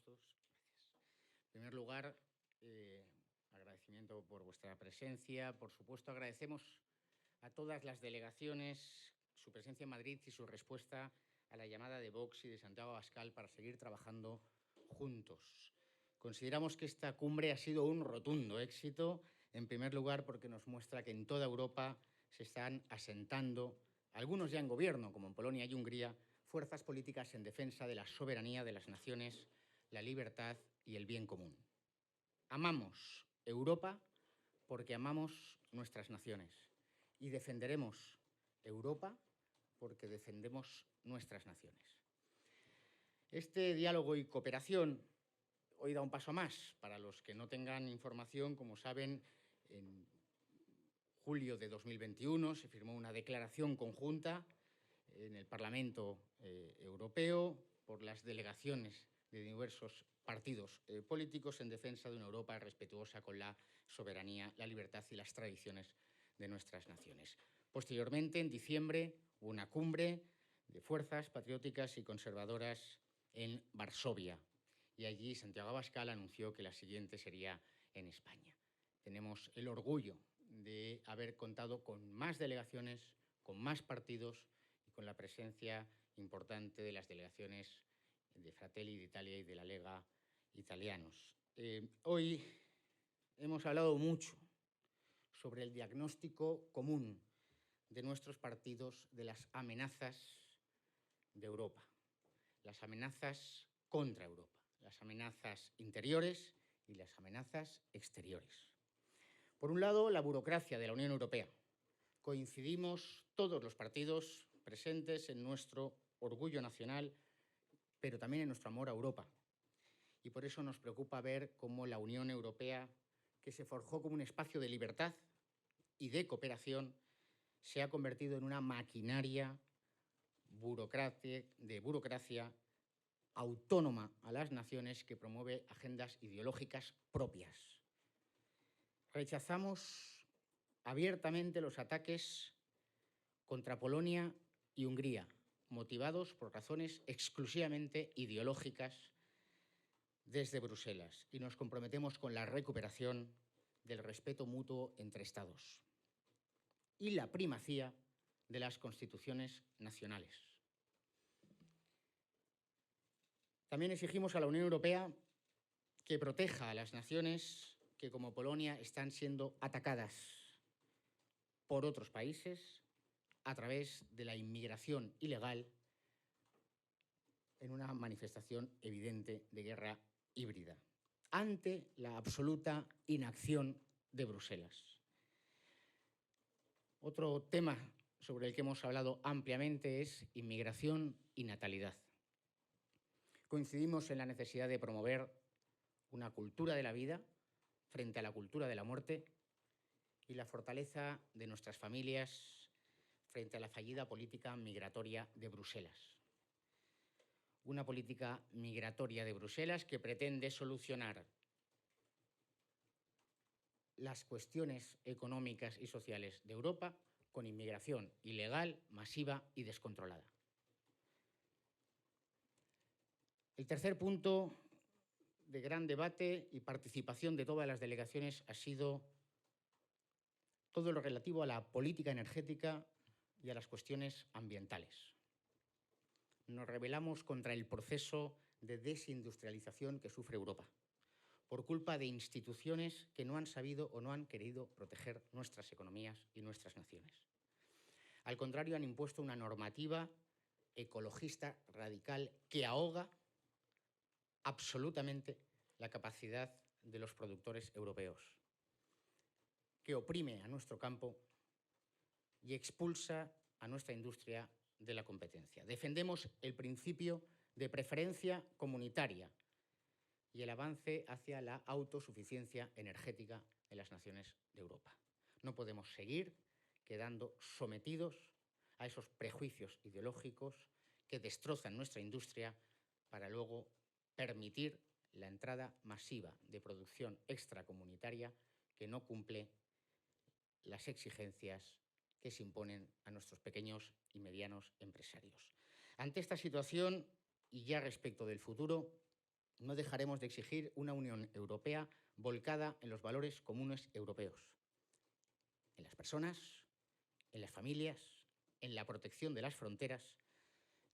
todos. Gracias. En primer lugar, agradecimiento por vuestra presencia. Por supuesto, agradecemos a todas las delegaciones su presencia en Madrid y su respuesta a la llamada de Vox y de Santiago Abascal para seguir trabajando juntos. Consideramos que esta cumbre ha sido un rotundo éxito, en primer lugar porque nos muestra que en toda Europa se están asentando, algunos ya en gobierno, como en Polonia y Hungría, fuerzas políticas en defensa de la soberanía de las naciones, la libertad y el bien común. Amamos Europa porque amamos nuestras naciones y defenderemos Europa porque defendemos nuestras naciones. Este diálogo y cooperación hoy da un paso más. Para los que no tengan información, como saben, en julio de 2021 se firmó una declaración conjunta en el Parlamento Europeo por las delegaciones de diversos partidos políticos en defensa de una Europa respetuosa con la soberanía, la libertad y las tradiciones de nuestras naciones. Posteriormente, en diciembre, hubo una cumbre de fuerzas patrióticas y conservadoras en Varsovia, y allí Santiago Abascal anunció que la siguiente sería en España. Tenemos el orgullo de haber contado con más delegaciones, con más partidos y con la presencia importante de las delegaciones de Fratelli d'Italia y de la Lega Italianos. Hoy hemos hablado mucho sobre el diagnóstico común de nuestros partidos de las amenazas de Europa, las amenazas contra Europa, las amenazas interiores y las amenazas exteriores. Por un lado, la burocracia de la Unión Europea. Coincidimos todos los partidos presentes en nuestro orgullo nacional, pero también en nuestro amor a Europa. Y por eso nos preocupa ver cómo la Unión Europea, que se forjó como un espacio de libertad y de cooperación, se ha convertido en una maquinaria de burocracia autónoma a las naciones que promueve agendas ideológicas propias. Rechazamos abiertamente los ataques contra Polonia y Hungría, motivados por razones exclusivamente ideológicas desde Bruselas, y nos comprometemos con la recuperación del respeto mutuo entre Estados y la primacía de las constituciones nacionales. También exigimos a la Unión Europea que proteja a las naciones que, como Polonia, están siendo atacadas por otros países a través de la inmigración ilegal en una manifestación evidente de guerra híbrida, ante la absoluta inacción de Bruselas. Otro tema sobre el que hemos hablado ampliamente es inmigración y natalidad. Coincidimos en la necesidad de promover una cultura de la vida frente a la cultura de la muerte y la fortaleza de nuestras familias frente a la fallida política migratoria de Bruselas. Una política migratoria de Bruselas que pretende solucionar las cuestiones económicas y sociales de Europa con inmigración ilegal, masiva y descontrolada. El tercer punto de gran debate y participación de todas las delegaciones ha sido todo lo relativo a la política energética y a las cuestiones ambientales. Nos rebelamos contra el proceso de desindustrialización que sufre Europa, por culpa de instituciones que no han sabido o no han querido proteger nuestras economías y nuestras naciones. Al contrario, han impuesto una normativa ecologista radical que ahoga absolutamente la capacidad de los productores europeos, que oprime a nuestro campo y expulsa a nuestra industria de la competencia. Defendemos el principio de preferencia comunitaria y el avance hacia la autosuficiencia energética de las naciones de Europa. No podemos seguir quedando sometidos a esos prejuicios ideológicos que destrozan nuestra industria para luego permitir la entrada masiva de producción extracomunitaria que no cumple las exigencias que se imponen a nuestros pequeños y medianos empresarios. Ante esta situación, y ya respecto del futuro, No dejaremos de exigir una Unión Europea volcada en los valores comunes europeos, en las personas, en las familias, en la protección de las fronteras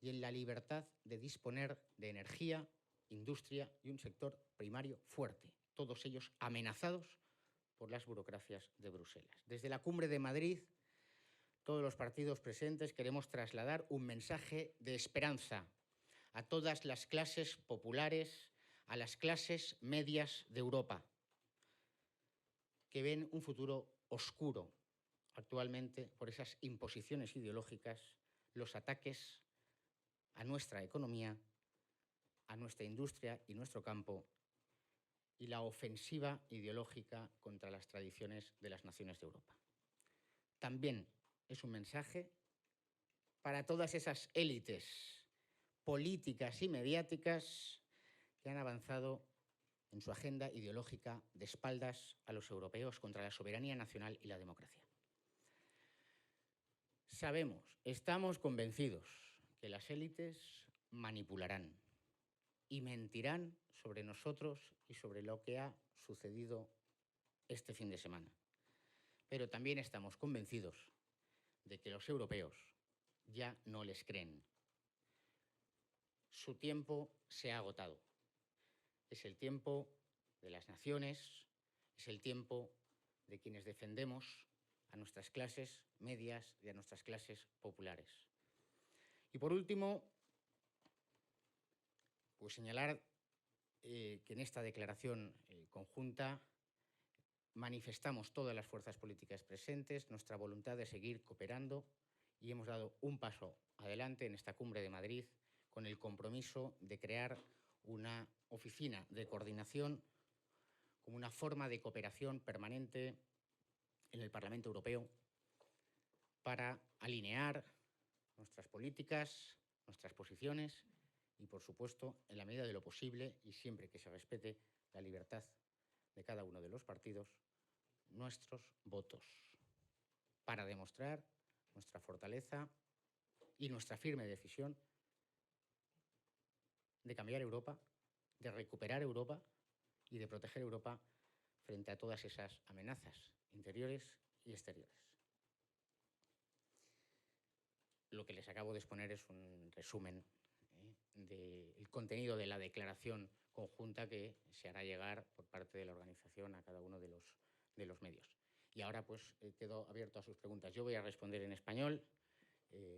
y en la libertad de disponer de energía, industria y un sector primario fuerte, todos ellos amenazados por las burocracias de Bruselas. Desde la Cumbre de Madrid, todos los partidos presentes queremos trasladar un mensaje de esperanza a todas las clases populares, a las clases medias de Europa, que ven un futuro oscuro actualmente por esas imposiciones ideológicas, los ataques a nuestra economía, a nuestra industria y nuestro campo, y la ofensiva ideológica contra las tradiciones de las naciones de Europa. También es un mensaje para todas esas élites políticas y mediáticas que han avanzado en su agenda ideológica de espaldas a los europeos contra la soberanía nacional y la democracia. Sabemos, estamos convencidos que las élites manipularán y mentirán sobre nosotros y sobre lo que ha sucedido este fin de semana. Pero también estamos convencidos de que los europeos ya no les creen. Su tiempo se ha agotado. Es el tiempo de las naciones, es el tiempo de quienes defendemos a nuestras clases medias y a nuestras clases populares. Y por último, pues señalar que en esta declaración conjunta manifestamos todas las fuerzas políticas presentes nuestra voluntad de seguir cooperando y hemos dado un paso adelante en esta Cumbre de Madrid con el compromiso de crear una oficina de coordinación como una forma de cooperación permanente en el Parlamento Europeo para alinear nuestras políticas, nuestras posiciones y, por supuesto, en la medida de lo posible y siempre que se respete la libertad de cada uno de los partidos, nuestros votos para demostrar nuestra fortaleza y nuestra firme decisión de cambiar Europa, de recuperar Europa y de proteger Europa frente a todas esas amenazas interiores y exteriores. Lo que les acabo de exponer es un resumen del contenido de la declaración conjunta que se hará llegar por parte de la organización a cada uno de los medios. Y ahora pues quedo abierto a sus preguntas. Yo voy a responder en español.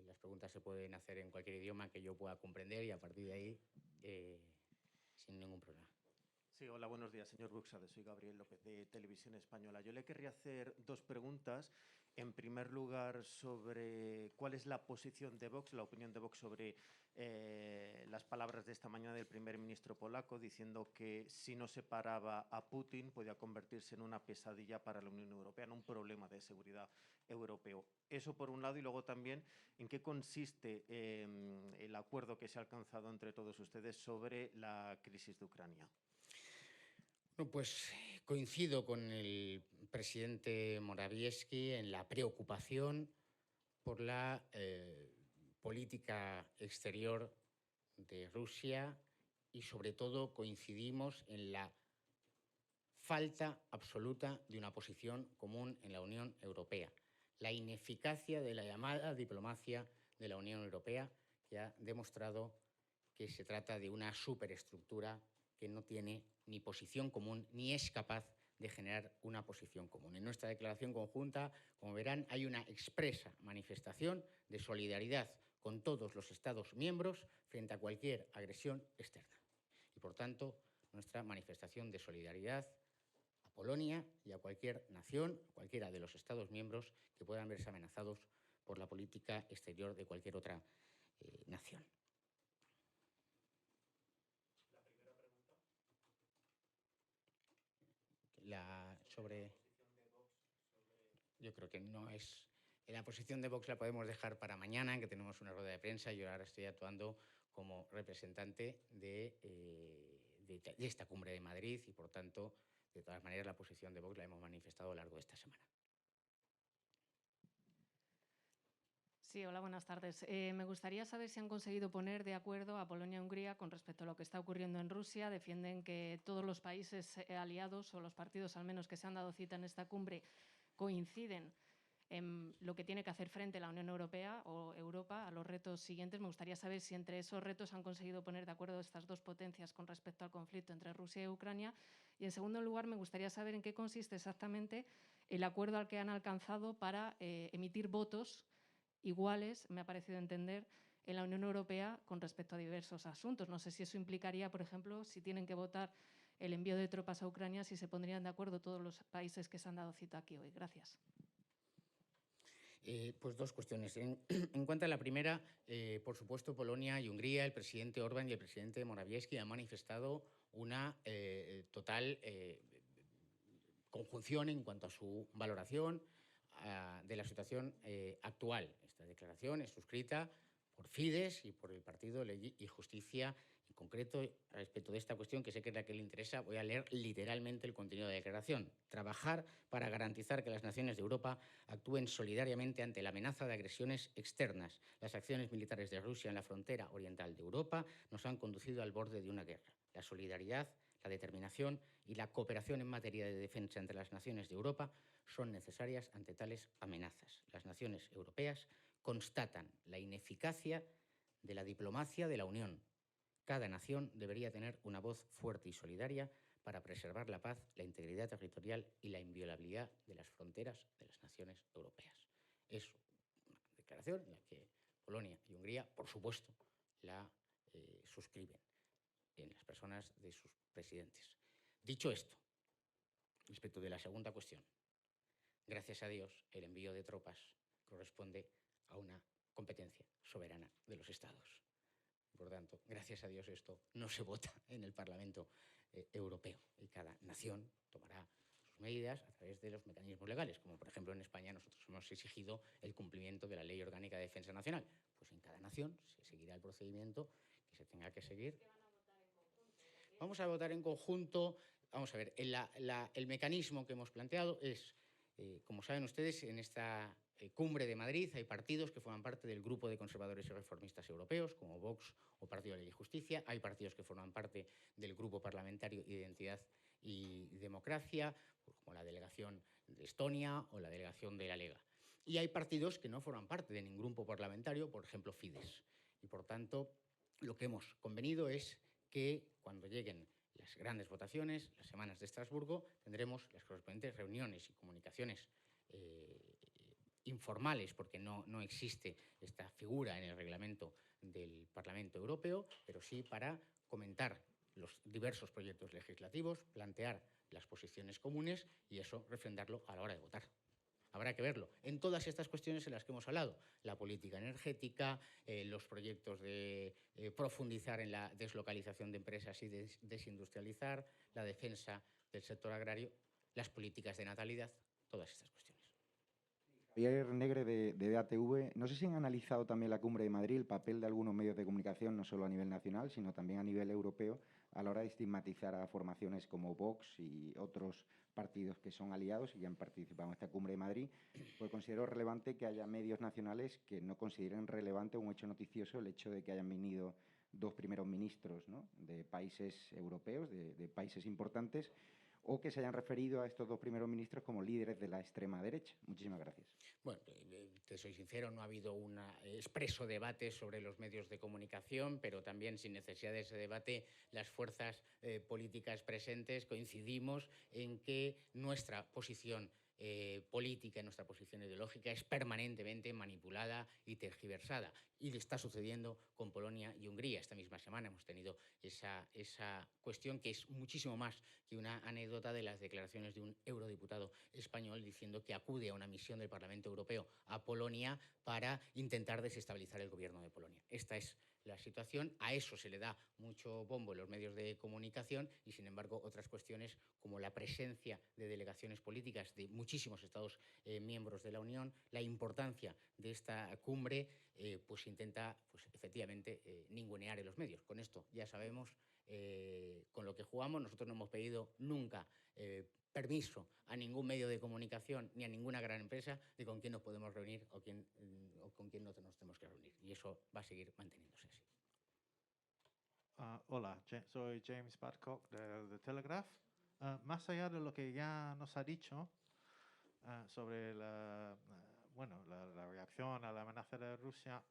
Las preguntas se pueden hacer en cualquier idioma que yo pueda comprender y a partir de ahí sin ningún problema. Sí, hola, buenos días, señor Buxade. Soy Gabriel López, de Televisión Española. Yo le querría hacer dos preguntas. En primer lugar, sobre cuál es la posición de Vox, la opinión de Vox sobre las palabras de esta mañana del primer ministro polaco, diciendo que si no se paraba a Putin podía convertirse en una pesadilla para la Unión Europea, en un problema de seguridad europeo. Eso por un lado, y luego también en qué consiste el acuerdo que se ha alcanzado entre todos ustedes sobre la crisis de Ucrania. Bueno, pues coincido con el presidente Morawiecki en la preocupación por la política exterior de Rusia y sobre todo coincidimos en la falta absoluta de una posición común en la Unión Europea, la ineficacia de la llamada diplomacia de la Unión Europea, que ha demostrado que se trata de una superestructura que no tiene ni posición común ni es capaz de generar una posición común. En nuestra declaración conjunta, como verán, hay una expresa manifestación de solidaridad con todos los Estados miembros frente a cualquier agresión externa. Y, por tanto, nuestra manifestación de solidaridad a Polonia y a cualquier nación, cualquiera de los Estados miembros que puedan verse amenazados por la política exterior de cualquier otra nación. Yo creo que no es... La posición de Vox la podemos dejar para mañana, en que tenemos una rueda de prensa. Yo ahora estoy actuando como representante de esta Cumbre de Madrid y, por tanto, de todas maneras, la posición de Vox la hemos manifestado a lo largo de esta semana. Sí. Sí, hola, buenas tardes. Me gustaría saber si han conseguido poner de acuerdo a Polonia y Hungría con respecto a lo que está ocurriendo en Rusia. Defienden que todos los países aliados, o los partidos al menos que se han dado cita en esta cumbre, coinciden en lo que tiene que hacer frente la Unión Europea o Europa a los retos siguientes. Me gustaría saber si entre esos retos han conseguido poner de acuerdo estas dos potencias con respecto al conflicto entre Rusia y Ucrania. Y en segundo lugar, me gustaría saber en qué consiste exactamente el acuerdo al que han alcanzado para emitir votos iguales, me ha parecido entender, en la Unión Europea con respecto a diversos asuntos. No sé si eso implicaría, por ejemplo, si tienen que votar el envío de tropas a Ucrania, si se pondrían de acuerdo todos los países que se han dado cita aquí hoy. Gracias. Pues dos cuestiones. En cuanto a la primera, por supuesto, Polonia y Hungría, el presidente Orbán y el presidente Morawiecki han manifestado una total conjunción en cuanto a su valoración de la situación actual. Esta declaración es suscrita por Fidesz y por el Partido Ley y Justicia. En concreto, respecto de esta cuestión, que sé que es la que le interesa, voy a leer literalmente el contenido de la declaración. Trabajar para garantizar que las naciones de Europa actúen solidariamente ante la amenaza de agresiones externas. Las acciones militares de Rusia en la frontera oriental de Europa nos han conducido al borde de una guerra. La solidaridad, la determinación y la cooperación en materia de defensa entre las naciones de Europa son necesarias ante tales amenazas. Las naciones europeas constatan la ineficacia de la diplomacia de la Unión. Cada nación debería tener una voz fuerte y solidaria para preservar la paz, la integridad territorial y la inviolabilidad de las fronteras de las naciones europeas. Es una declaración en la que Polonia y Hungría, por supuesto, la suscriben en las personas de sus presidentes. Dicho esto, respecto de la segunda cuestión, gracias a Dios, el envío de tropas corresponde a una competencia soberana de los Estados. Por tanto, gracias a Dios, esto no se vota en el Parlamento Europeo y cada nación tomará sus medidas a través de los mecanismos legales, como por ejemplo en España nosotros hemos exigido el cumplimiento de la Ley Orgánica de Defensa Nacional. Pues en cada nación se seguirá el procedimiento que se tenga que seguir. Vamos a votar en conjunto. Vamos a ver, el mecanismo que hemos planteado es, como saben ustedes, en esta cumbre de Madrid hay partidos que forman parte del grupo de conservadores y reformistas europeos, como Vox o Partido de Ley y Justicia. Hay partidos que forman parte del grupo parlamentario Identidad y Democracia, como la delegación de Estonia o la delegación de la Lega. Y hay partidos que no forman parte de ningún grupo parlamentario, por ejemplo, Fidesz. Y por tanto, lo que hemos convenido es que cuando lleguen las grandes votaciones, las semanas de Estrasburgo, tendremos las correspondientes reuniones y comunicaciones informales, porque no existe esta figura en el reglamento del Parlamento Europeo, pero sí para comentar los diversos proyectos legislativos, plantear las posiciones comunes y eso refrendarlo a la hora de votar. Habrá que verlo. En todas estas cuestiones en las que hemos hablado, la política energética, los proyectos de profundizar en la deslocalización de empresas y desindustrializar, la defensa del sector agrario, las políticas de natalidad, todas estas cuestiones. Javier Negre de DATV. No sé si han analizado también la Cumbre de Madrid, el papel de algunos medios de comunicación, no solo a nivel nacional, sino también a nivel europeo, a la hora de estigmatizar a formaciones como Vox y otros partidos que son aliados y que han participado en esta Cumbre de Madrid. Pues considero relevante que haya medios nacionales que no consideren relevante un hecho noticioso el hecho de que hayan venido dos primeros ministros, ¿no?, de países europeos, de países importantes, o que se hayan referido a estos dos primeros ministros como líderes de la extrema derecha. Muchísimas gracias. Bueno, te soy sincero, no ha habido un expreso debate sobre los medios de comunicación, pero también sin necesidad de ese debate, las fuerzas políticas presentes coincidimos en que nuestra posición política y nuestra posición ideológica es permanentemente manipulada y tergiversada. Y le está sucediendo con Polonia y Hungría. Esta misma semana hemos tenido esa cuestión que es muchísimo más que una anécdota de las declaraciones de un eurodiputado español diciendo que acude a una misión del Parlamento Europeo a Polonia para intentar desestabilizar el gobierno de Polonia. Esta es la situación, a eso se le da mucho bombo en los medios de comunicación y, sin embargo, otras cuestiones como la presencia de delegaciones políticas de muchísimos Estados miembros de la Unión, la importancia de esta cumbre, pues intenta, pues efectivamente, ningunear en los medios. Con esto ya sabemos con lo que jugamos. Nosotros no hemos pedido nunca permiso a ningún medio de comunicación ni a ninguna gran empresa de con quién nos podemos reunir o con quién no nos tenemos que reunir. Y eso va a seguir manteniéndose así. Hola, soy James Badcock de The Telegraph. Más allá de lo que ya nos ha dicho sobre la reacción a la amenaza de Rusia,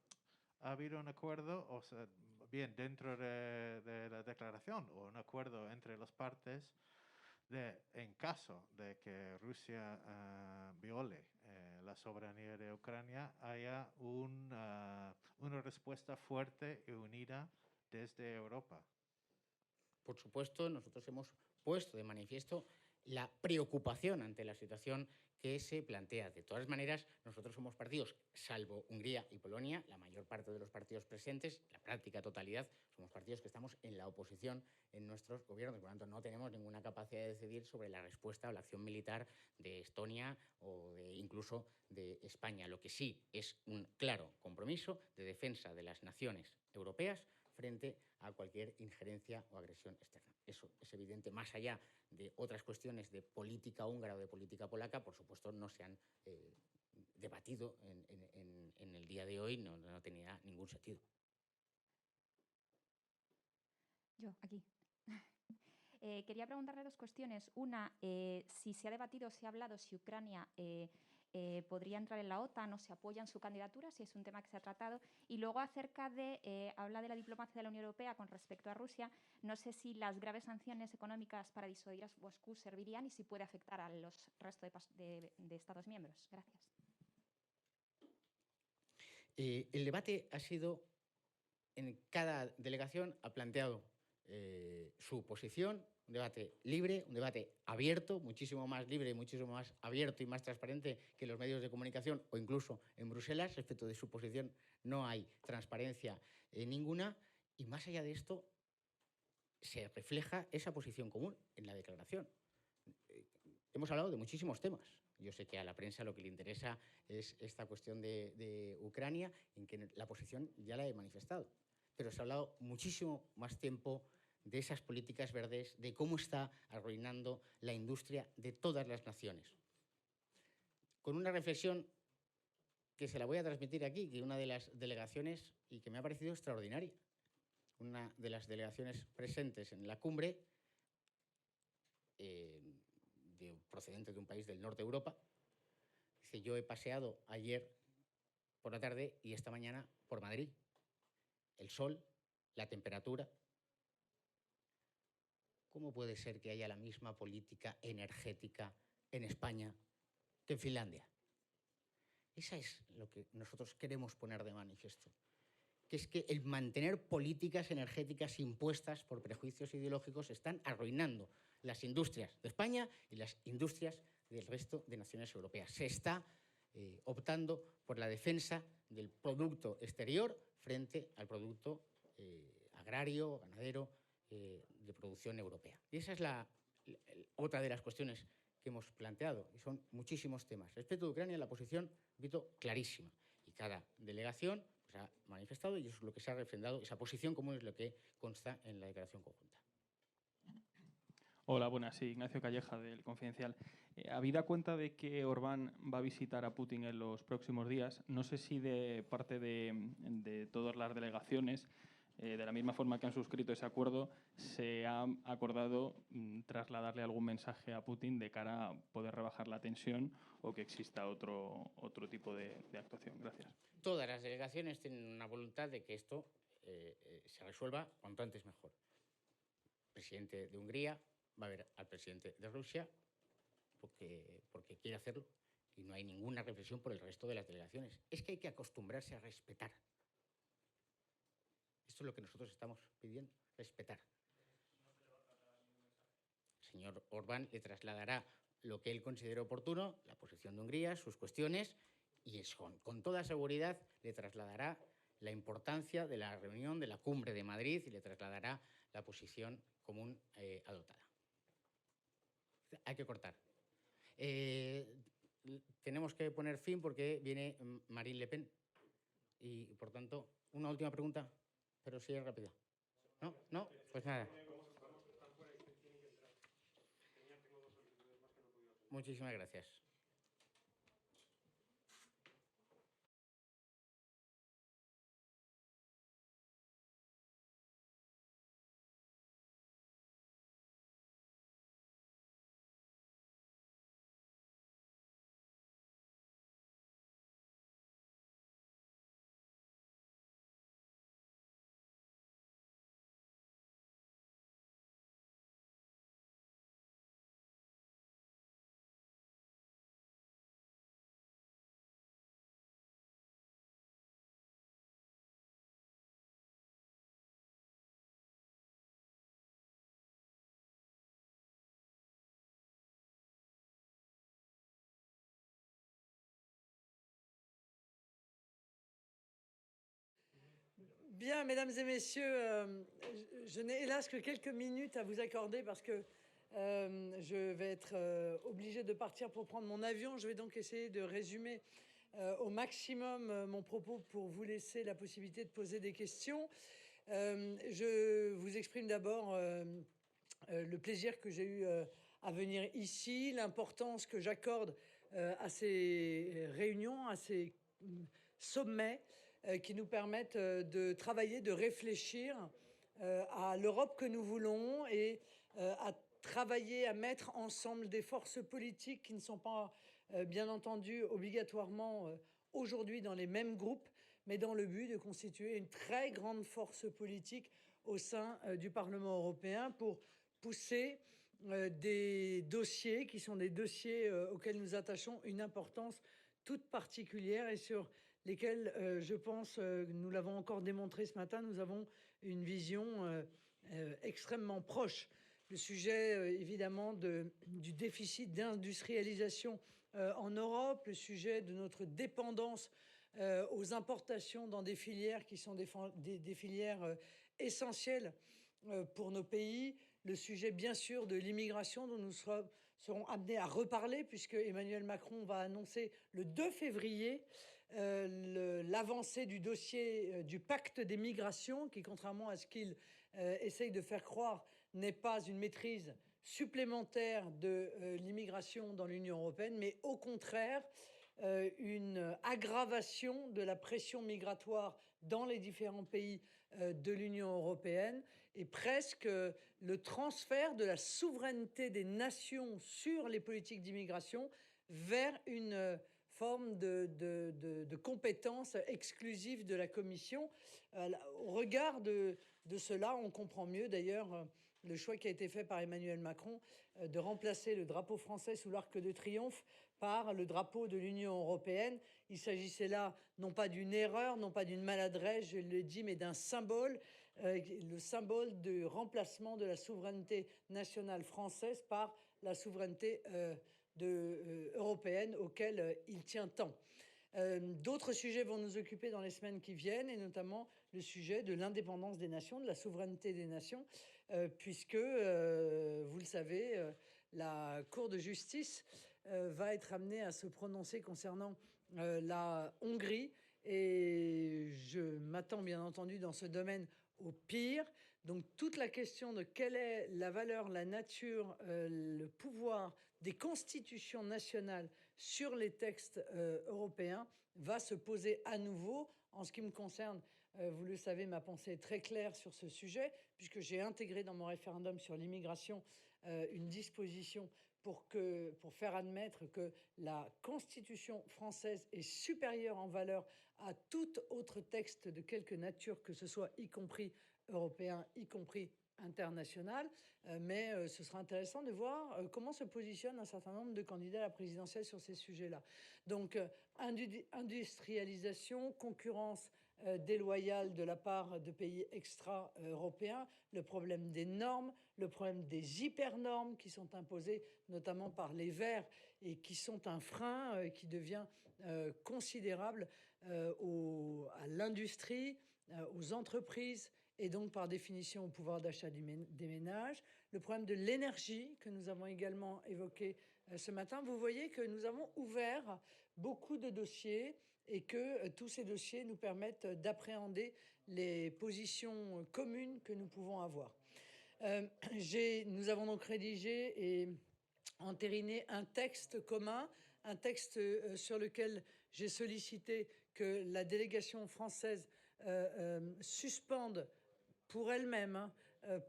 ¿ha habido un acuerdo, o sea, bien dentro de la declaración, o un acuerdo entre las partes en caso de que Rusia viole la soberanía de Ucrania, haya una respuesta fuerte y unida desde Europa? Por supuesto, nosotros hemos puesto de manifiesto la preocupación ante la situación que se plantea. De todas maneras, nosotros somos partidos, salvo Hungría y Polonia, la mayor parte de los partidos presentes, la práctica totalidad, somos partidos que estamos en la oposición en nuestros gobiernos. Por lo tanto, no tenemos ninguna capacidad de decidir sobre la respuesta o la acción militar de Estonia o incluso de España. Lo que sí es un claro compromiso de defensa de las naciones europeas frente a cualquier injerencia o agresión externa. Eso es evidente, más allá de otras cuestiones de política húngara o de política polaca, por supuesto, no se han debatido en el día de hoy, no tenía ningún sentido. Yo, aquí. Quería preguntarle dos cuestiones. Una, si se ha debatido, se ha hablado, si Ucrania podría entrar en la OTAN o se apoya en su candidatura, si es un tema que se ha tratado. Y luego acerca de, habla de la diplomacia de la Unión Europea con respecto a Rusia. No sé si las graves sanciones económicas para disuadir a Moscú servirían y si puede afectar a los restos de Estados miembros. Gracias. El debate ha sido, en cada delegación ha planteado su posición, un debate libre, un debate abierto, muchísimo más libre y muchísimo más abierto y más transparente que los medios de comunicación o incluso en Bruselas. Respecto de su posición no hay transparencia ninguna, y más allá de esto se refleja esa posición común en la declaración. Hemos hablado de muchísimos temas. Yo sé que a la prensa lo que le interesa es esta cuestión de Ucrania, en que la posición ya la he manifestado, pero se ha hablado muchísimo más tiempo de esas políticas verdes, de cómo está arruinando la industria de todas las naciones. Con una reflexión que se la voy a transmitir aquí, que una de las delegaciones, y que me ha parecido extraordinaria, una de las delegaciones presentes en la cumbre, procedente de un país del norte de Europa, dice: yo he paseado ayer por la tarde y esta mañana por Madrid. El sol, la temperatura. ¿Cómo puede ser que haya la misma política energética en España que en Finlandia? Esa es lo que nosotros queremos poner de manifiesto, que es que el mantener políticas energéticas impuestas por prejuicios ideológicos están arruinando las industrias de España y las industrias del resto de naciones europeas. Se está optando por la defensa del producto exterior frente al producto agrario, ganadero, de producción europea. Y esa es otra de las cuestiones que hemos planteado, y son muchísimos temas. Respecto a Ucrania, la posición, repito, clarísima, y cada delegación pues, ha manifestado, y eso es lo que se ha refrendado, esa posición común es lo que consta en la declaración conjunta. Hola, buenas, sí, Ignacio Calleja, del Confidencial. Habida cuenta de que Orbán va a visitar a Putin en los próximos días, no sé si de parte de todas las delegaciones, de la misma forma que han suscrito ese acuerdo, se ha acordado trasladarle algún mensaje a Putin de cara a poder rebajar la tensión o que exista otro tipo de actuación. Gracias. Todas las delegaciones tienen una voluntad de que esto se resuelva cuanto antes mejor. El presidente de Hungría va a ver al presidente de Rusia porque quiere hacerlo, y no hay ninguna reflexión por el resto de las delegaciones. Es que hay que acostumbrarse a respetar. Esto es lo que nosotros estamos pidiendo, respetar. El señor Orbán le trasladará lo que él considere oportuno, la posición de Hungría, sus cuestiones, y con toda seguridad le trasladará la importancia de la reunión de la Cumbre de Madrid y le trasladará la posición común adoptada. Hay que cortar. Tenemos que poner fin porque viene Marine Le Pen y, por tanto, una última pregunta, pero sí es rápida. ¿No? ¿No? Pues nada. Muchísimas gracias. Bien, mesdames et messieurs, je n'ai hélas que quelques minutes à vous accorder parce que je vais être obligée de partir pour prendre mon avion. Je vais donc essayer de résumer au maximum mon propos pour vous laisser la possibilité de poser des questions. Je vous exprime d'abord le plaisir que j'ai eu à venir ici, l'importance que j'accorde à ces réunions, à ces sommets qui nous permettent de travailler, de réfléchir à l'Europe que nous voulons et à travailler, à mettre ensemble des forces politiques qui ne sont pas, bien entendu, obligatoirement aujourd'hui dans les mêmes groupes, mais dans le but de constituer une très grande force politique au sein du Parlement européen pour pousser des dossiers qui sont des dossiers auxquels nous attachons une importance toute particulière et sur lesquels, je pense, nous l'avons encore démontré ce matin, nous avons une vision extrêmement proche. Le sujet, évidemment, du déficit d'industrialisation en Europe, le sujet de notre dépendance aux importations dans des filières qui sont des filières essentielles pour nos pays, le sujet, bien sûr, de l'immigration dont nous serons amenés à reparler puisque Emmanuel Macron va annoncer le 2 février l'avancée du dossier du pacte des migrations qui, contrairement à ce qu'il essaye de faire croire, n'est pas une maîtrise supplémentaire de l'immigration dans l'Union européenne, mais au contraire une aggravation de la pression migratoire dans les différents pays de l'Union européenne et presque le transfert de la souveraineté des nations sur les politiques d'immigration vers une forme de compétence exclusive de la Commission. Au regard de cela, on comprend mieux d'ailleurs le choix qui a été fait par Emmanuel Macron de remplacer le drapeau français sous l'Arc de Triomphe par le drapeau de l'Union européenne. Il s'agissait là non pas d'une erreur, non pas d'une maladresse, je le dis, mais d'un symbole, le symbole du remplacement de la souveraineté nationale française par la souveraineté européenne auquel il tient tant. D'autres sujets vont nous occuper dans les semaines qui viennent, et notamment le sujet de l'indépendance des nations, de la souveraineté des nations, puisque, vous le savez, la Cour de justice va être amenée à se prononcer concernant la Hongrie, et je m'attends bien entendu dans ce domaine au pire. Donc toute la question de quelle est la valeur, la nature, le pouvoir des constitutions nationales sur les textes européens va se poser à nouveau. En ce qui me concerne, vous le savez, ma pensée est très claire sur ce sujet, puisque j'ai intégré dans mon référendum sur l'immigration une disposition pour faire admettre que la Constitution française est supérieure en valeur à tout autre texte de quelque nature que ce soit, y compris européen, y compris international. Mais ce sera intéressant de voir comment se positionnent un certain nombre de candidats à la présidentielle sur ces sujets-là. Donc, industrialisation, concurrence déloyale de la part de pays extra-européens, le problème des normes, le problème des hyper-normes qui sont imposées notamment par les Verts et qui sont un frein qui devient considérable à l'industrie, aux entreprises et donc par définition au pouvoir d'achat des ménages. Le problème de l'énergie que nous avons également évoqué ce matin. Vous voyez que nous avons ouvert beaucoup de dossiers et que tous ces dossiers nous permettent d'appréhender les positions communes que nous pouvons avoir. Nous avons donc rédigé et entériner un texte commun, un texte sur lequel j'ai sollicité que la délégation française suspende pour elle-même, hein,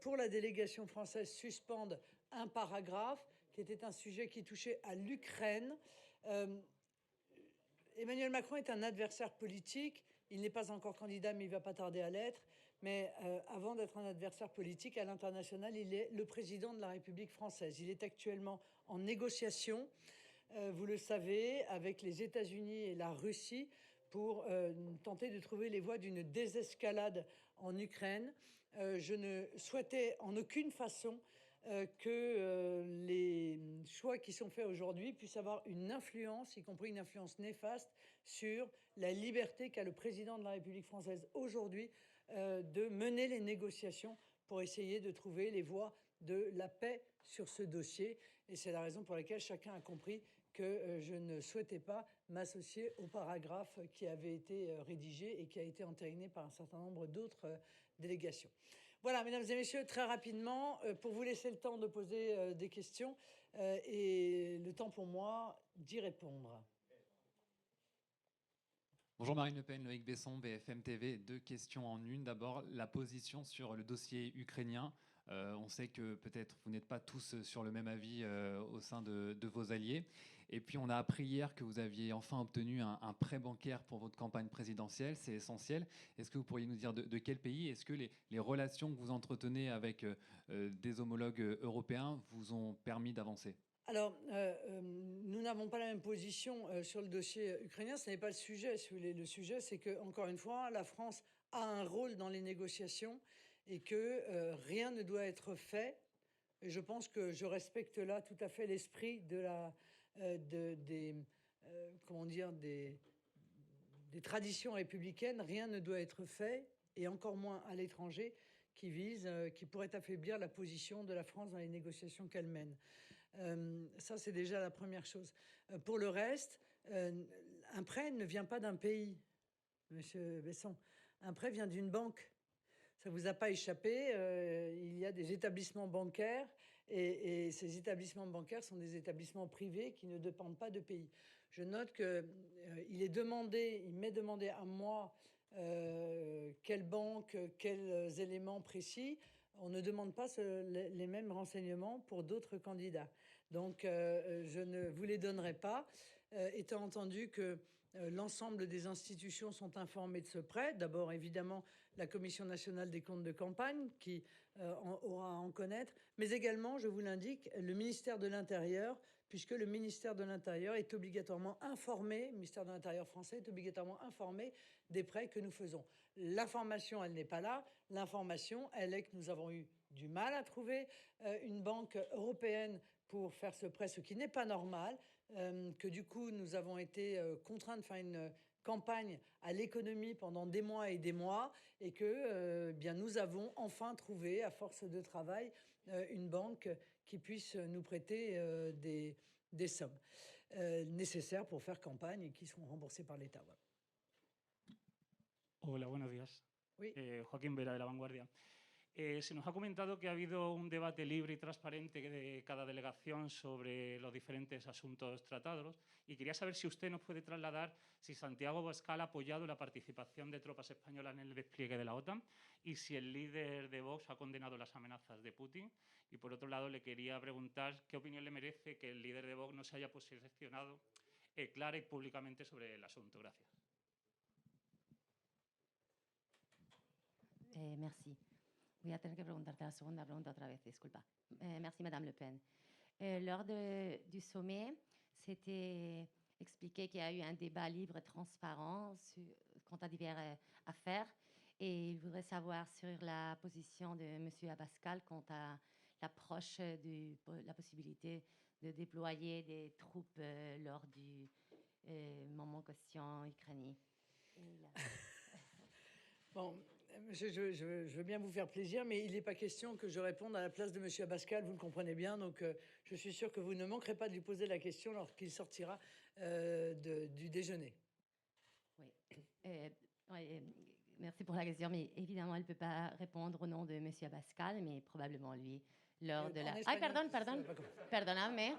pour la délégation française, suspende un paragraphe qui était un sujet qui touchait à l'Ukraine. Emmanuel Macron est un adversaire politique. Il n'est pas encore candidat, mais il ne va pas tarder à l'être. Mais avant d'être un adversaire politique à l'international, il est le président de la République française. Il est actuellement en négociation, vous le savez, avec les États-Unis et la Russie pour tenter de trouver les voies d'une désescalade en Ukraine. Je ne souhaitais en aucune façon que les choix qui sont faits aujourd'hui puissent avoir une influence, y compris une influence néfaste, sur la liberté qu'a le président de la République française aujourd'hui de mener les négociations pour essayer de trouver les voies de la paix sur ce dossier. Et c'est la raison pour laquelle chacun a compris que je ne souhaitais pas m'associer au paragraphe qui avait été rédigé et qui a été entériné par un certain nombre d'autres délégations. Voilà, mesdames et messieurs, très rapidement, pour vous laisser le temps de poser des questions et le temps pour moi d'y répondre. Bonjour Marine Le Pen, Loïc Besson, BFM TV. 2 questions en une. D'abord, la position sur le dossier ukrainien. On sait que peut-être vous n'êtes pas tous sur le même avis au sein de vos alliés. Et puis on a appris hier que vous aviez enfin obtenu un prêt bancaire pour votre campagne présidentielle. C'est essentiel. Est-ce que vous pourriez nous dire de quel pays? Est-ce que les relations que vous entretenez avec des homologues européens vous ont permis d'avancer? Alors, nous n'avons pas la même position sur le dossier ukrainien. Ce n'est pas le sujet. Si vous voulez. Le sujet, c'est que, encore une fois, la France a un rôle dans les négociations et que rien ne doit être fait. Et je pense que je respecte là tout à fait l'esprit de des traditions républicaines. Rien ne doit être fait, et encore moins à l'étranger, qui pourrait affaiblir la position de la France dans les négociations qu'elle mène. Ça, c'est déjà la première chose. Pour le reste, un prêt ne vient pas d'un pays, Monsieur Besson. Un prêt vient d'une banque. Ça ne vous a pas échappé, il y a des établissements bancaires et ces établissements bancaires sont des établissements privés qui ne dépendent pas de pays. Je note qu'il m'est demandé à moi quelle banque, quels éléments précis. On ne demande pas les mêmes renseignements pour d'autres candidats. Donc, je ne vous les donnerai pas, étant entendu que l'ensemble des institutions sont informées de ce prêt. D'abord, évidemment, la Commission nationale des comptes de campagne qui aura à en connaître, mais également, je vous l'indique, le ministère de l'Intérieur, puisque le ministère de l'Intérieur est obligatoirement informé, le ministère de l'Intérieur français est obligatoirement informé des prêts que nous faisons. L'information, elle n'est pas là. L'information, elle est que nous avons eu du mal à trouver une banque européenne pour faire ce prêt, ce qui n'est pas normal, que du coup, nous avons été contraints de faire une campagne à l'économie pendant des mois et que bien nous avons enfin trouvé, à force de travail, une banque qui puisse nous prêter des sommes nécessaires pour faire campagne et qui seront remboursées par l'État. Voilà. Hola, buenos días. Oui. Joaquín Vera, de La Vanguardia. Se nos ha comentado que ha habido un debate libre y transparente de cada delegación sobre los diferentes asuntos tratados y quería saber si usted nos puede trasladar si Santiago Abascal ha apoyado la participación de tropas españolas en el despliegue de la OTAN y si el líder de Vox ha condenado las amenazas de Putin. Y por otro lado, le quería preguntar qué opinión le merece que el líder de Vox no se haya posicionado clara y públicamente sobre el asunto. Gracias. Merci. Voy a tener que preguntarte la segunda pregunta otra vez, disculpa. Merci, Madame Le Pen. Lors du sommet, c'était expliqué qu'il y a eu un débat libre et transparent quant à diverses affaires. Et il voudrait savoir sur la position de M. Abascal quant à l'approche de la possibilité de déployer des troupes lors du moment question ukrainien. Bon, je veux bien vous faire plaisir, mais il n'est pas question que je réponde à la place de M. Abascal, vous le comprenez bien, donc je suis sûr que vous ne manquerez pas de lui poser la question lorsqu'il sortira du déjeuner. Oui, merci pour la question, mais évidemment, elle ne peut pas répondre au nom de M. Abascal, mais probablement lui lors de la... Ay, perdón, perdonadme.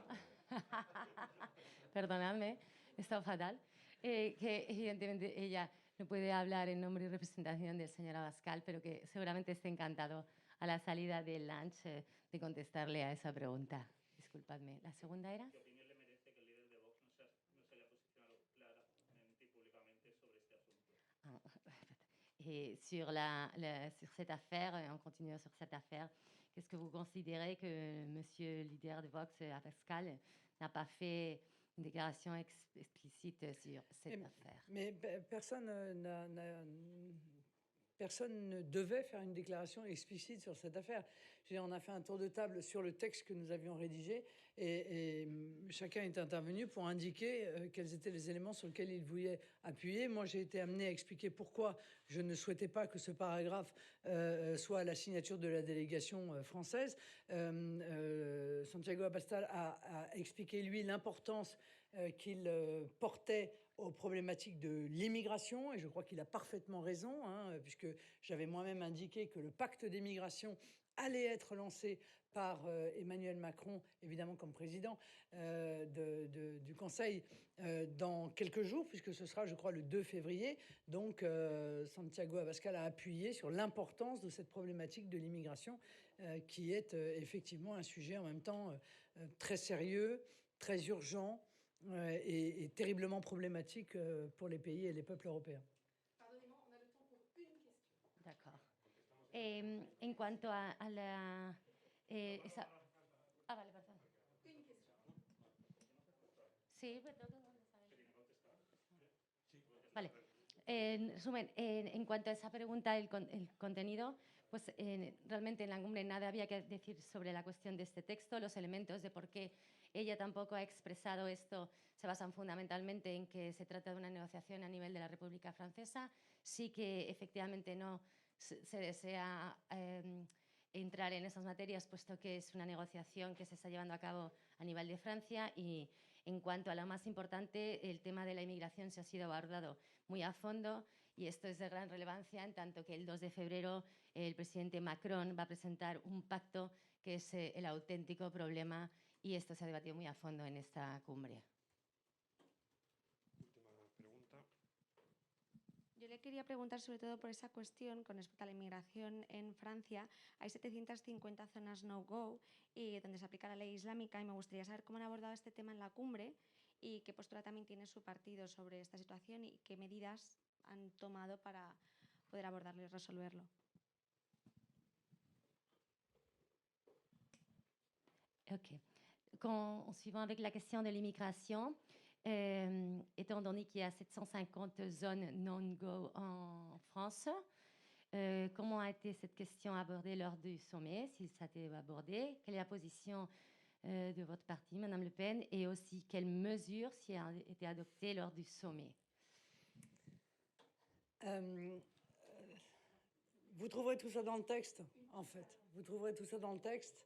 Perdonadme, está fatal. Que evidentemente ella no puede hablar en nombre y representación del señor Abascal, pero que seguramente esté encantado a la salida del lunch de contestarle a esa pregunta. Disculpadme. ¿La segunda era? ¿Qué opinión le merece que el líder de Vox no se haya posicionado claramente y públicamente sobre este asunto? Et sur cette affaire, en continuant sur cette affaire, qu'est-ce que vous considérez que monsieur le leader de Vox, Abascal, n'a pas fait une déclaration explicite sur cette affaire? Mais personne ne devait faire une déclaration explicite sur cette affaire. On a fait un tour de table sur le texte que nous avions rédigé et chacun est intervenu pour indiquer quels étaient les éléments sur lesquels il voulait appuyer. Moi, j'ai été amené à expliquer pourquoi je ne souhaitais pas que ce paragraphe soit à la signature de la délégation française. Santiago Abascal a expliqué, lui, l'importance qu'il portait aux problématiques de l'immigration, et je crois qu'il a parfaitement raison, puisque j'avais moi-même indiqué que le pacte d'immigration allait être lancé par Emmanuel Macron, évidemment comme président du Conseil, dans quelques jours, puisque ce sera, je crois, le 2 février. Donc, Santiago Abascal a appuyé sur l'importance de cette problématique de l'immigration, qui est effectivement un sujet en même temps très sérieux, très urgent, et terriblement problématique pour les pays et les peuples européens. Pardonnez-moi, on a le temps pour une question. D'accord. En cuanto a la... vale, perdón. Une question. Sí, vale. En resumen, en cuanto a esa pregunta, el contenido, pues realmente en la cumbre nada había que decir sobre la cuestión de este texto. Los elementos de por qué ella tampoco ha expresado esto se basan fundamentalmente en que se trata de una negociación a nivel de la República Francesa. Sí que efectivamente no se desea entrar en esas materias, puesto que es una negociación que se está llevando a cabo a nivel de Francia. Y en cuanto a lo más importante, el tema de la inmigración se ha sido abordado muy a fondo, y esto es de gran relevancia en tanto que el 2 de febrero el presidente Macron va a presentar un pacto que es el auténtico problema, y esto se ha debatido muy a fondo en esta cumbre. Última pregunta. Yo le quería preguntar sobre todo por esa cuestión con respecto a la inmigración en Francia. Hay 750 zonas no-go donde se aplica la ley islámica, y me gustaría saber cómo han abordado este tema en la cumbre y qué postura también tiene su partido sobre esta situación y qué medidas han tomado para poder abordarlo y resolverlo. Ok. En suivant avec la question de l'immigration, étant donné qu'il y a 750 zones non-go en France, comment a été cette question abordée lors du sommet, si ça a été abordé? Quelle est la position de votre parti, Madame Le Pen, et aussi quelles mesures s'y ont été adoptées lors du sommet? Vous trouverez tout ça dans le texte, en fait. Vous trouverez tout ça dans le texte.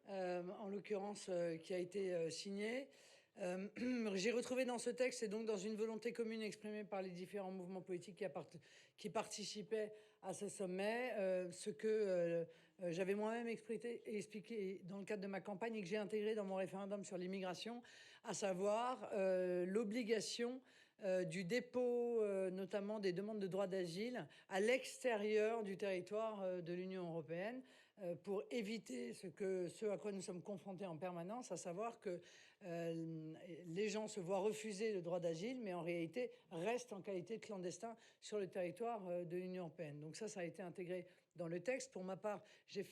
En l'occurrence qui a été signé. J'ai retrouvé dans ce texte, et donc dans une volonté commune exprimée par les différents mouvements politiques qui participaient à ce sommet, ce que j'avais moi-même expliqué dans le cadre de ma campagne et que j'ai intégré dans mon référendum sur l'immigration, à savoir l'obligation du dépôt notamment des demandes de droit d'asile à l'extérieur du territoire de l'Union européenne, pour éviter ce à quoi nous sommes confrontés en permanence, à savoir que les gens se voient refuser le droit d'asile, mais en réalité restent en qualité de clandestins sur le territoire de l'Union européenne. Donc ça a été intégré dans le texte. Pour ma part, j'ai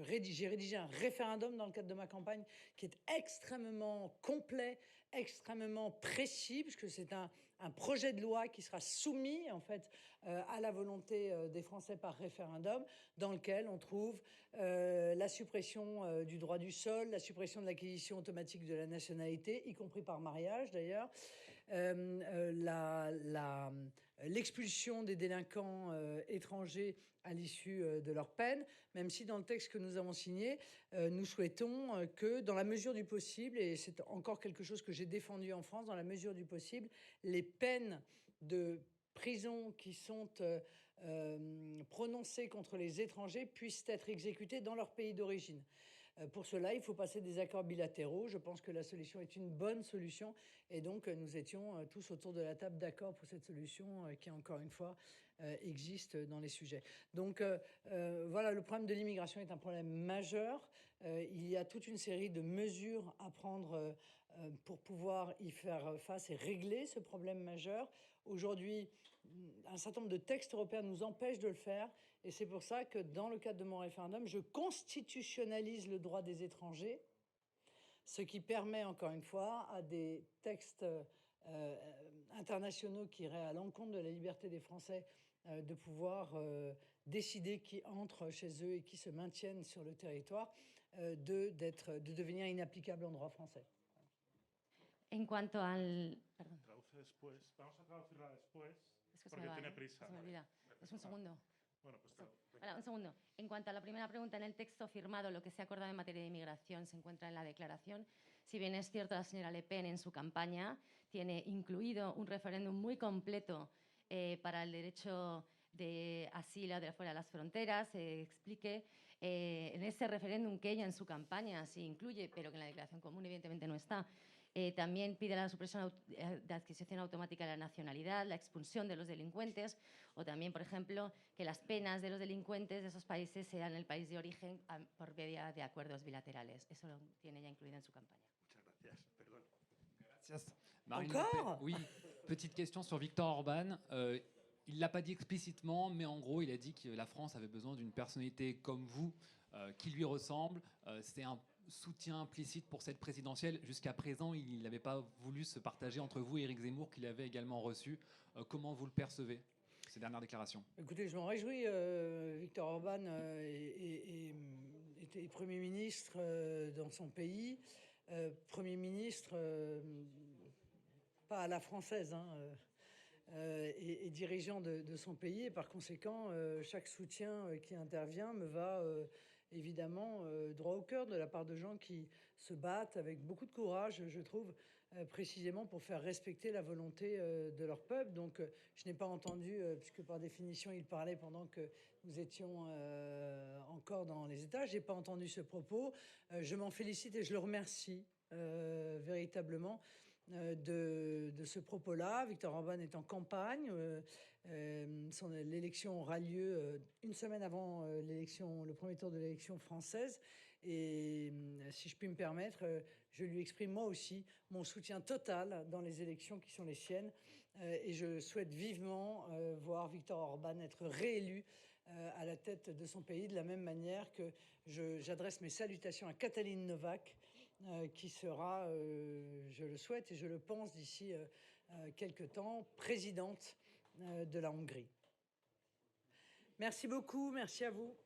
rédigé un référendum dans le cadre de ma campagne qui est extrêmement complet, extrêmement précis, puisque c'est un projet de loi qui sera soumis en fait à la volonté des Français par référendum, dans lequel on trouve la suppression du droit du sol, la suppression de l'acquisition automatique de la nationalité, y compris par mariage d'ailleurs, l'expulsion des délinquants étrangers à l'issue de leur peine, même si dans le texte que nous avons signé, nous souhaitons que, dans la mesure du possible, et c'est encore quelque chose que j'ai défendu en France, dans la mesure du possible, les peines de prison qui sont prononcées contre les étrangers puissent être exécutées dans leur pays d'origine. Pour cela, il faut passer des accords bilatéraux. Je pense que la solution est une bonne solution. Et donc, nous étions tous autour de la table d'accord pour cette solution qui, encore une fois, existe dans les sujets. Donc, voilà, le problème de l'immigration est un problème majeur. Il y a toute une série de mesures à prendre pour pouvoir y faire face et régler ce problème majeur. Aujourd'hui, un certain nombre de textes européens nous empêchent de le faire. Et c'est pour ça que dans le cadre de mon référendum, je constitutionnalise le droit des étrangers, ce qui permet, encore une fois, à des textes internationaux qui iraient à l'encontre de la liberté des Français de pouvoir décider qui entre chez eux et qui se maintiennent sur le territoire, de devenir inapplicables en droit français. En cuanto al... Perdón. Traduce después. Vamos a traducirla después. Es que porque tiene prisa. Se me olvida. Es un segundo. Bueno, pues un segundo. En cuanto a la primera pregunta, en el texto firmado, lo que se ha acordado en materia de inmigración se encuentra en la declaración. Si bien es cierto, la señora Le Pen en su campaña tiene incluido un referéndum muy completo para el derecho de asilo de fuera de las fronteras, explique en ese referéndum que ella en su campaña sí incluye, pero que en la declaración común evidentemente no está. También pide la supresión de adquisición automática de la nacionalidad, la expulsión de los delincuentes o también, por ejemplo, que las penas de los delincuentes de esos países sean en el país de origen por vía de acuerdos bilaterales. Eso lo tiene ya incluido en su campaña. Muchas gracias. Perdón. Gracias. Marine Le Pen, oui, petite question sur Viktor Orban. Il ne l'a pas dit explicitement, mais en gros, il a dit que la France avait besoin d'une personnalité comme vous, qui lui ressemble. C'est un soutien implicite pour cette présidentielle. Jusqu'à présent, il n'avait pas voulu se partager entre vous et Éric Zemmour, qu'il avait également reçu. Comment vous le percevez, ces dernières déclarations? Écoutez, je m'en réjouis. Viktor Orban était Premier ministre dans son pays. Premier ministre, pas à la française, hein, et dirigeant de son pays. Et par conséquent, chaque soutien qui intervient me va évidemment droit au cœur de la part de gens qui se battent avec beaucoup de courage, je trouve, précisément pour faire respecter la volonté de leur peuple. Donc je n'ai pas entendu, puisque par définition il parlait pendant que nous étions encore dans les États, je n'ai pas entendu ce propos. Je m'en félicite et je le remercie véritablement de ce propos-là. Viktor Orban est en campagne. L'élection aura lieu une semaine avant le premier tour de l'élection française. Et si je puis me permettre, je lui exprime moi aussi mon soutien total dans les élections qui sont les siennes. Et je souhaite vivement voir Viktor Orban être réélu à la tête de son pays, de la même manière que j'adresse mes salutations à Katalin Novák, qui sera, je le souhaite et je le pense d'ici quelque temps, présidente de la Hongrie. Merci beaucoup, merci à vous.